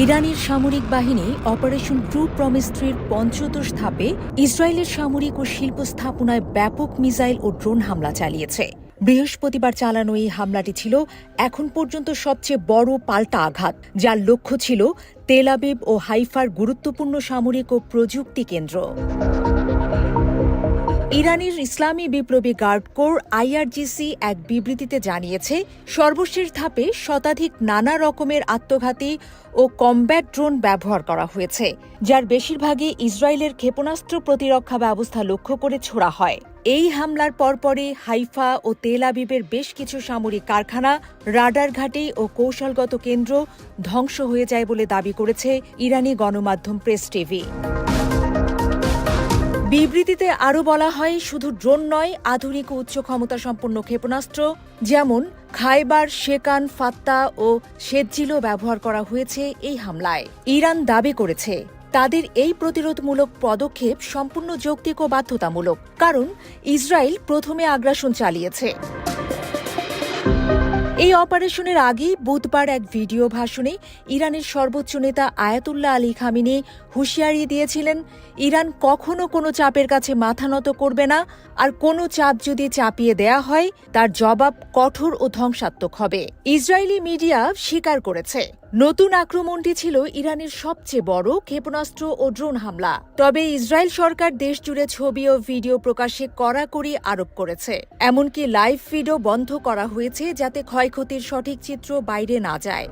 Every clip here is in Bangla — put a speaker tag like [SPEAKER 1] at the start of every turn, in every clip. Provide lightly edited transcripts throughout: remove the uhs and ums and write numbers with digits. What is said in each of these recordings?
[SPEAKER 1] ইরানের সামরিক বাহিনী অপারেশন ট্রু প্রমিস 3-র পঞ্চদশ ধাপে ইসরায়েলের সামরিক ও শিল্প স্থাপনায় ব্যাপক মিসাইল ও ড্রোন হামলা চালিয়েছে। বৃহস্পতিবার চালানো এই হামলাটি ছিল এখন পর্যন্ত সবচেয়ে বড় পাল্টা আঘাত, যার লক্ষ্য ছিল তেল আবিব ও হাইফার গুরুত্বপূর্ণ সামরিক ও প্রযুক্তি কেন্দ্র। ইরানের ইসলামী বিপ্লবী গার্ড কোর আইআরজিসি এক বিবৃতিতে জানিয়েছে, সর্বশেষ ধাপে শতাধিক নানা রকমের আত্মঘাতী ও কমব্যাট ড্রোন ব্যবহার করা হয়েছে, যার বেশিরভাগই ইসরায়েলের ক্ষেপণাস্ত্র প্রতিরক্ষা ব্যবস্থা লক্ষ্য করে ছোড়া হয়। এই হামলার পরপরই হাইফা ও তেল আবিবের বেশ কিছু সামরিক কারখানা, রাডার ঘাঁটি ও কৌশলগত কেন্দ্র ধ্বংস হয়ে যায় বলে দাবি করেছে ইরানি গণমাধ্যম প্রেস টিভি। বিবৃতিতে আরও বলা হয়, শুধু ড্রোন নয়, আধুনিক ও উচ্চ ক্ষমতা সম্পন্ন ক্ষেপণাস্ত্র যেমন খায়বার, শেকান, ফাত্তা ও শেতজিলও ব্যবহার করা হয়েছে এই হামলায়। ইরান দাবি করেছে, তাদের এই প্রতিরোধমূলক পদক্ষেপ সম্পূর্ণ যৌক্তিক ও বাধ্যতামূলক, কারণ ইসরায়েল প্রথমে আগ্রাসন চালিয়েছে। এই অপারেশনের আগেই বুধবার এক ভিডিও ভাষণে ইরানের সর্বোচ্চ নেতা আয়াতুল্লাহ আলী খামেনি হুঁশিয়ারি দিয়েছিলেন, ইরান কখনো কোনো চাপের কাছে মাথা নত করবে না, আর কোনো চাপ যদি চাপিয়ে দেয়া হয় তার জবাব কঠোর ও ধ্বংসাত্মক হবে। ইসরায়েলি মিডিয়া স্বীকার করেছে, নতুন আক্রমণটি ছিল ইরানের সবচেয়ে বড় ক্ষেপণাস্ত্র ও ড্রোন হামলা। তবে ইসরায়েল সরকার দেশজুড়ে ছবি ও ভিডিও প্রকাশে কড়াকড়ি আরোপ করেছে। এমনকি লাইভ ভিডিও বন্ধ করা হয়েছে, যাতে ক্ষয়ক্ষতির সঠিক চিত্র বাইরে না যায়।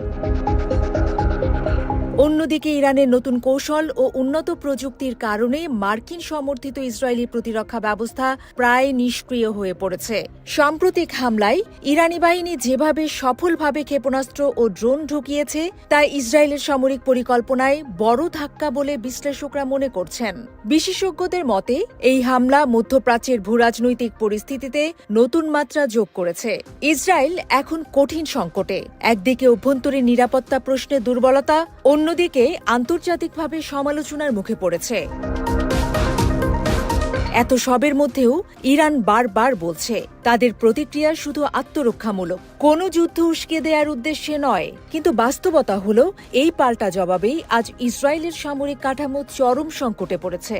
[SPEAKER 1] অন্যদিকে ইরানের নতুন কৌশল ও উন্নত প্রযুক্তির কারণে মার্কিন সমর্থিত ইসরায়েলি প্রতিরক্ষা ব্যবস্থা প্রায় নিষ্ক্রিয় হয়ে পড়েছে। সাম্প্রতিক হামলায় ইরানি বাহিনী যেভাবে সফলভাবে ক্ষেপণাস্ত্র ও ড্রোন ঢুকিয়েছে, তা ইসরায়েলের সামরিক পরিকল্পনায় বড় ধাক্কা বলে বিশ্লেষকরা মনে করছেন। বিশেষজ্ঞদের মতে, এই হামলা মধ্যপ্রাচ্যের ভূরাজনৈতিক পরিস্থিতিতে নতুন মাত্রা যোগ করেছে। ইসরায়েল এখন কঠিন সংকটে, একদিকে অভ্যন্তরীণ নিরাপত্তা প্রশ্নে দুর্বলতা, অন্যদিকে আন্তর্জাতিকভাবে সমালোচনার মুখে পড়েছে। এত সবের মধ্যেও ইরান বারবার বলছে, তাদের প্রতিক্রিয়া শুধু আত্মরক্ষামূলক, কোনো যুদ্ধ উস্কে দেওয়ার উদ্দেশ্যে নয়। কিন্তু বাস্তবতা হল, এই পাল্টা জবাবেই আজ ইসরায়েলের সামরিক কাঠামো চরম সংকটে পড়েছে।